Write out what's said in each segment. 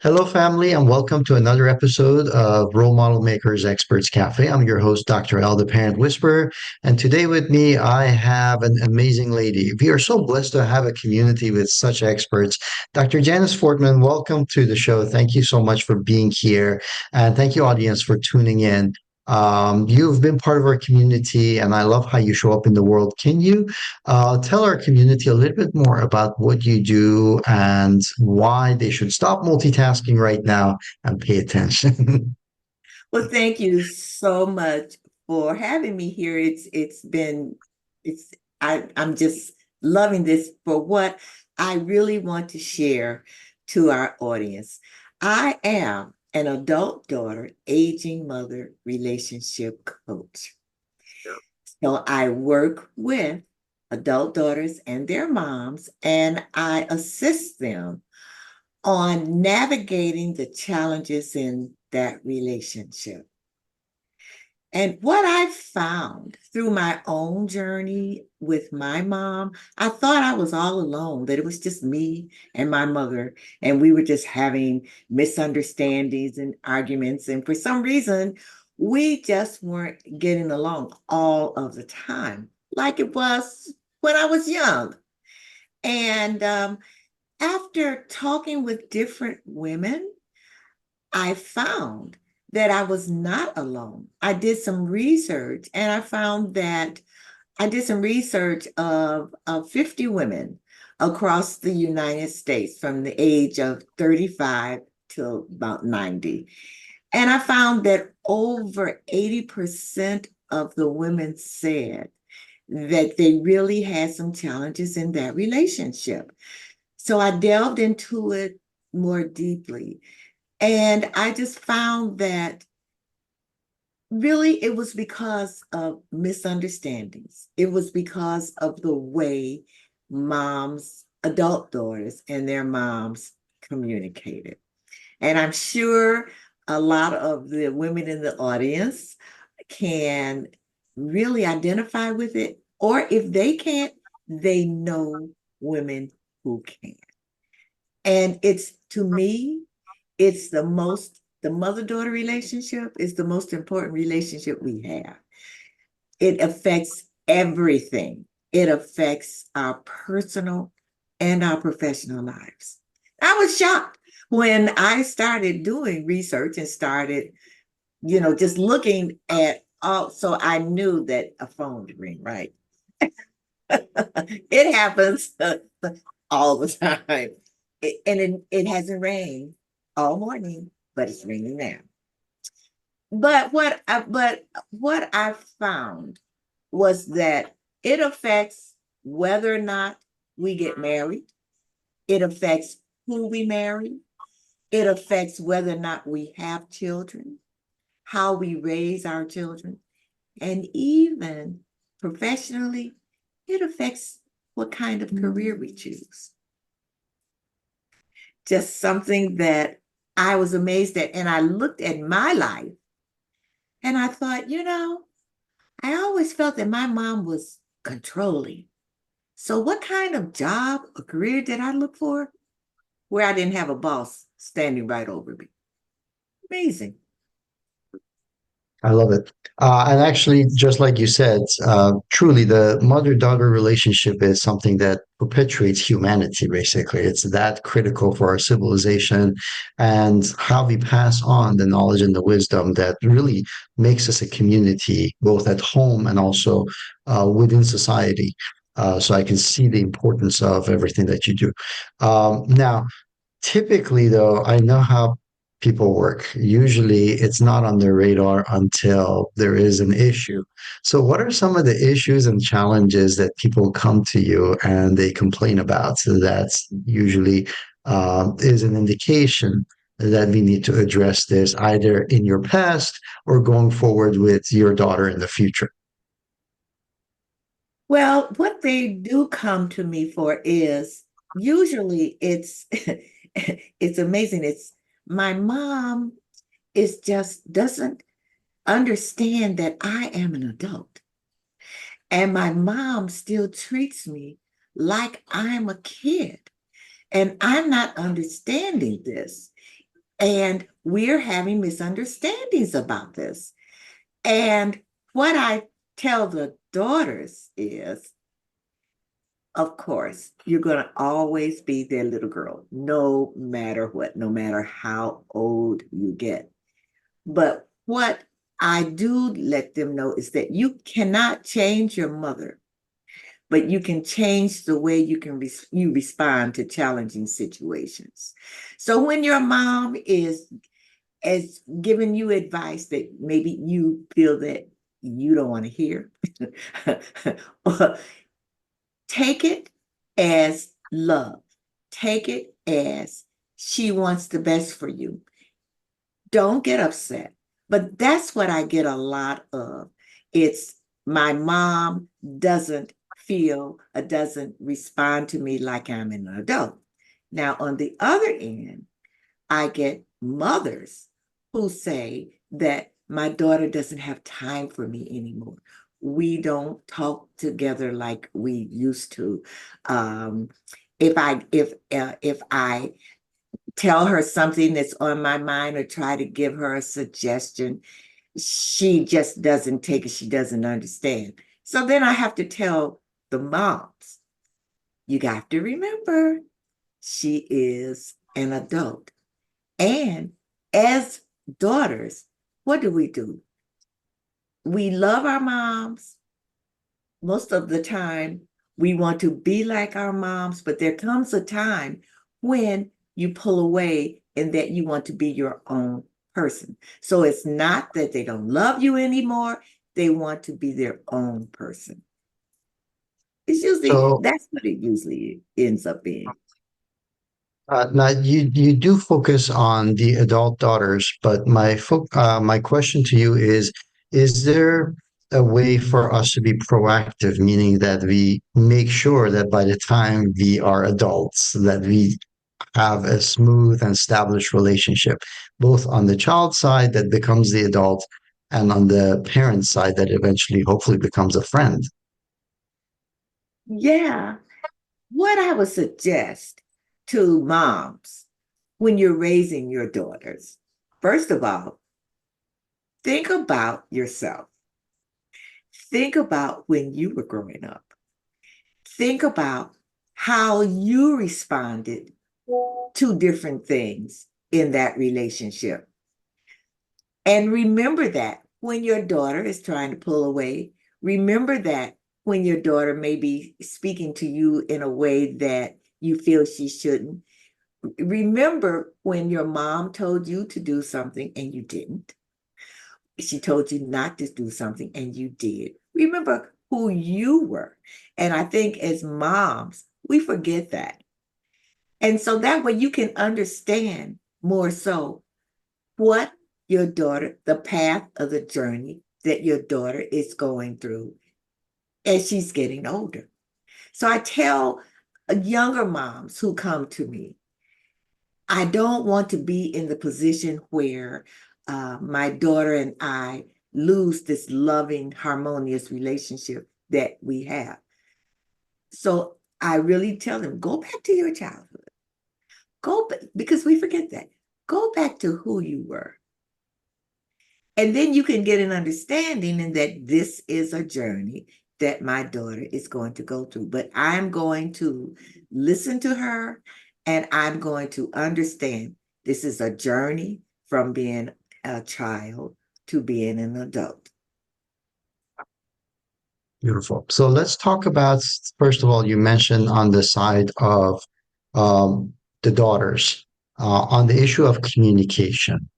Hello, family, and welcome to another episode of Role Model Makers Experts Cafe. I'm your host, Dr. Al, the Parent Whisperer. And today with me, I have an amazing lady. We are so blessed to have a community with such experts. Dr. Janice Fortman, welcome to the show. Thank you so much for being here. And thank you, audience, for tuning in. You've been part of our community, and I love how you show up in the world. Can you tell our community a little bit more about what you do and why they should stop multitasking right now and pay attention. Well, thank you so much for having me here. It's I'm just loving this for what I really want to share to our audience. I am an adult daughter, aging mother relationship coach. So I work with adult daughters and their moms, and I assist them on navigating the challenges in that relationship. And what I found through my own journey with my mom, I thought I was all alone, that it was just me and my mother, and we were just having misunderstandings and arguments. And for some reason, we just weren't getting along all of the time, like it was when I was young. And after talking with different women, I found that I was not alone. I did some research and I found that I did some research of 50 women across the United States from the age of 35 to about 90. And I found that over 80% of the women said that they really had some challenges in that relationship. So I delved into it more deeply. And I just found that really it was because of misunderstandings. It was because of the way moms, adult daughters, and their moms communicated. And I'm sure a lot of the women in the audience can really identify with it. Or if they can't, they know women who can. And it's to me, it's the mother-daughter relationship is the most important relationship we have. It affects everything. It affects our personal and our professional lives. I was shocked when I started doing research and started, just looking at all. So I knew that a phone would ring, right? It happens all the time. And it hasn't rained all morning, but it's raining now. But what I found was that it affects whether or not we get married. It affects who we marry. It affects whether or not we have children, how we raise our children, and even professionally, it affects what kind of career we choose. Just something that I was amazed at. And I looked at my life and I thought, I always felt that my mom was controlling. So, what kind of job or career did I look for where I didn't have a boss standing right over me? Amazing. I love it. And actually, just like you said, truly the mother-daughter relationship is something that perpetuates humanity, basically. It's that critical for our civilization and how we pass on the knowledge and the wisdom that really makes us a community, both at home and also within society. So I can see the importance of everything that you do. Now, typically, though, I know how people work. Usually, it's not on their radar until there is an issue. So, what are some of the issues and challenges that people come to you and they complain about? So that's usually is an indication that we need to address this either in your past or going forward with your daughter in the future. Well, what they do come to me for is usually it's it's amazing. It's my mom is just doesn't understand that I am an adult. And my mom still treats me like I'm a kid. And I'm not understanding this. And we're having misunderstandings about this. And what I tell the daughters is, of course, you're going to always be their little girl, no matter what, no matter how old you get. But what I do let them know is that you cannot change your mother, but you can change the way you respond to challenging situations. So when your mom is giving you advice that maybe you feel that you don't want to hear, take it as love. Take it as she wants the best for you. Don't get upset. But that's what I get a lot of. It's my mom doesn't doesn't respond to me like I'm an adult. Now, on the other end, I get mothers who say that my daughter doesn't have time for me anymore. We don't talk together like we used to. Um, if I tell her something that's on my mind or try to give her a suggestion, she just doesn't take it. She doesn't understand. So then I have to tell the moms, you got to remember, she is an adult. And as daughters, what do? We love our moms. Most of the time, we want to be like our moms, but there comes a time when you pull away and that you want to be your own person. So it's not that they don't love you anymore, they want to be their own person. So That's what it usually ends up being. now you do focus on the adult daughters, but my question to you is there a way for us to be proactive, meaning that we make sure that by the time we are adults, that we have a smooth and established relationship, both on the child side that becomes the adult and on the parent side that eventually hopefully becomes a friend. Yeah. What I would suggest to moms when you're raising your daughters, first of all, think about yourself. Think about when you were growing up. Think about how you responded to different things in that relationship. And remember that when your daughter is trying to pull away, remember that when your daughter may be speaking to you in a way that you feel she shouldn't. Remember when your mom told you to do something and you didn't. She told you not to do something and you did. Remember who you were. And I think as moms, we forget that. And so that way you can understand more so what your daughter, the path of the journey that your daughter is going through as she's getting older. So I tell younger moms who come to me, I don't want to be in the position where my daughter and I lose this loving, harmonious relationship that we have. So I really tell them, go back to your childhood. Go back, because we forget that. Go back to who you were. And then you can get an understanding and that this is a journey that my daughter is going to go through. But I'm going to listen to her and I'm going to understand this is a journey from being a child to being an adult. Beautiful. So let's talk about, first of all, you mentioned on the side of the daughters, on the issue of communication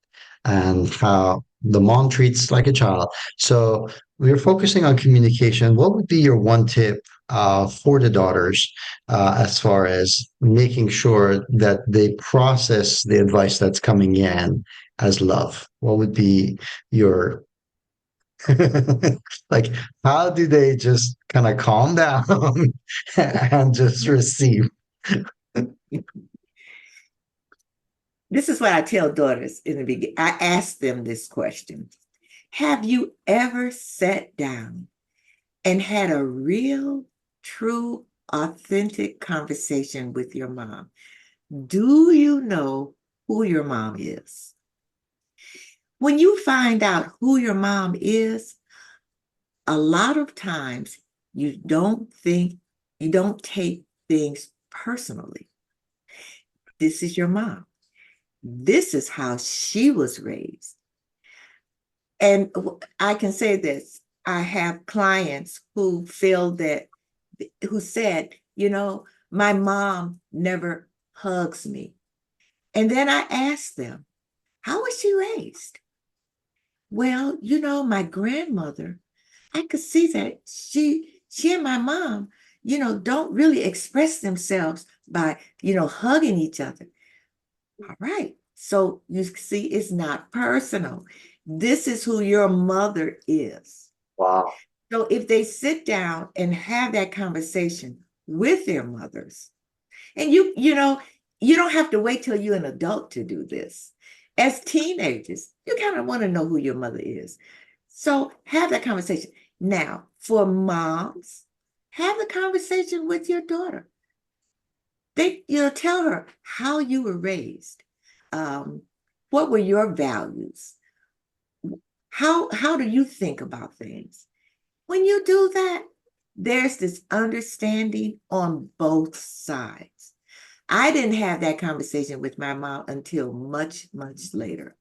and how the mom treats like a child. So we're focusing on communication. What would be your one tip for the daughters as far as making sure that they process the advice that's coming in as love? What would be your like, how do they just kind of calm down and just receive? This is what I tell daughters in the beginning. I ask them this question. Have you ever sat down and had a real, authentic conversation with your mom? Do you know who your mom is. When you find out who your mom is, a lot of times you don't take things personally. This is your mom. This is how she was raised. And I can say this, I have clients who feel that, who said, my mom never hugs me. And then I asked them, how was she raised? Well, my grandmother, I could see that she and my mom, don't really express themselves by, hugging each other. All right. So you see, it's not personal. This is who your mother is. Wow. So if they sit down and have that conversation with their mothers, and you don't have to wait till you're an adult to do this. As teenagers, you kind of want to know who your mother is. So have that conversation. Now, for moms, have the conversation with your daughter. Tell her how you were raised. What were your values? How do you think about things? When you do that, there's this understanding on both sides. I didn't have that conversation with my mom until much, much later.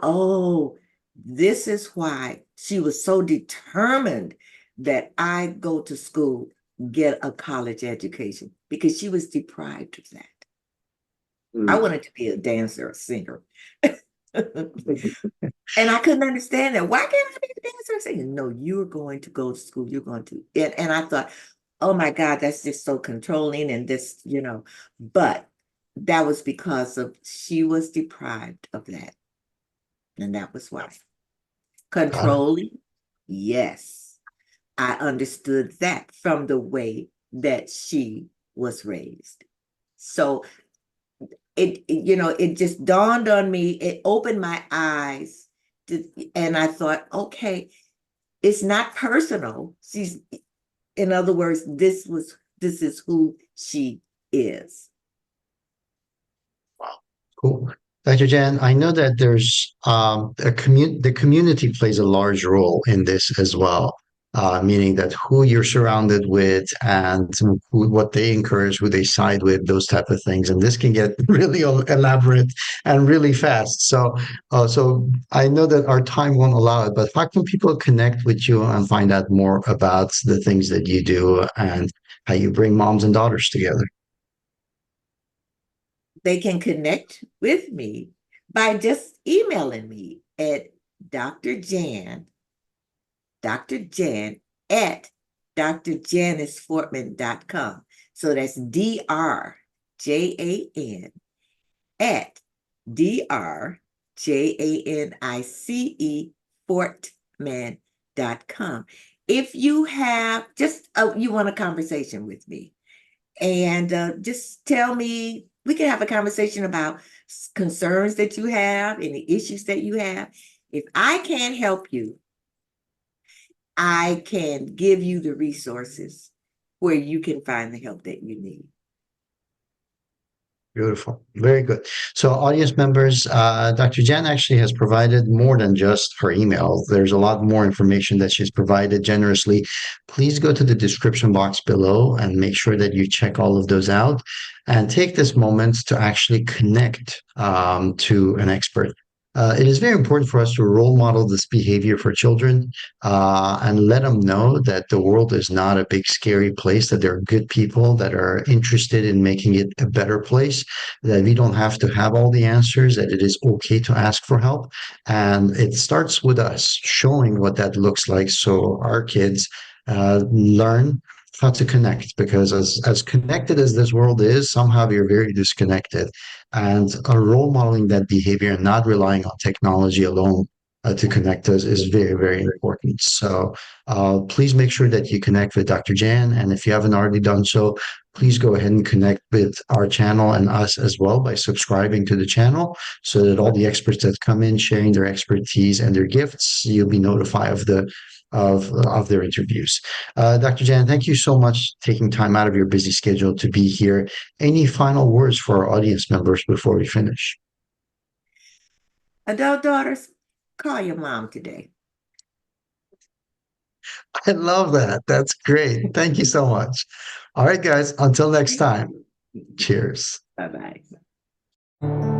Oh, this is why she was so determined that I go to school, get a college education, because she was deprived of that. I Mm. wanted to be a dancer, a singer. And I couldn't understand that. Why can't I be a dancer? Saying, no, you're going to go to school. You're going to. And I thought, oh my God, that's just so controlling and this, but that was because of she was deprived of that. And that was why. Got it. Controlling, yes. I understood that from the way that she was raised. So it just dawned on me, it opened my eyes and I thought, okay, it's not personal. In other words, this is who she is. Wow. Cool. Dr. Jan, I know that there's the community plays a large role in this as well, meaning that who you're surrounded with and what they encourage, who they side with, those type of things. And this can get really elaborate and really fast. So I know that our time won't allow it, but how can people connect with you and find out more about the things that you do and how you bring moms and daughters together? They can connect with me by just emailing me at Dr. Jan, Dr. Jan at drjanicefortman.com. So that's DRJAN at DRJANICE Fortman.com. If you have you want a conversation with me, and just tell me, we can have a conversation about concerns that you have, any issues that you have. If I can't help you, I can give you the resources where you can find the help that you need. Beautiful. Very good. So, audience members, Dr. Jan actually has provided more than just her email. There's a lot more information that she's provided generously. Please go to the description box below and make sure that you check all of those out and take this moment to actually connect to an expert. It is very important for us to role model this behavior for children and let them know that the world is not a big, scary place, that there are good people that are interested in making it a better place, that we don't have to have all the answers, that it is okay to ask for help. And it starts with us showing what that looks like so our kids learn how to connect, because as connected as this world is, somehow we're very disconnected. And role modeling that behavior and not relying on technology alone to connect us is very, very important. So please make sure that you connect with Dr. Jan. And if you haven't already done so, please go ahead and connect with our channel and us as well by subscribing to the channel so that all the experts that come in sharing their expertise and their gifts, you'll be notified of the of their interviews. Dr. Jan, thank you so much taking time out of your busy schedule to be here. Any final words for our audience members before we finish? Adult daughters, call your mom today. I love that. That's great. Thank you so much. All right, guys, until next Thank time, you. cheers. Bye bye.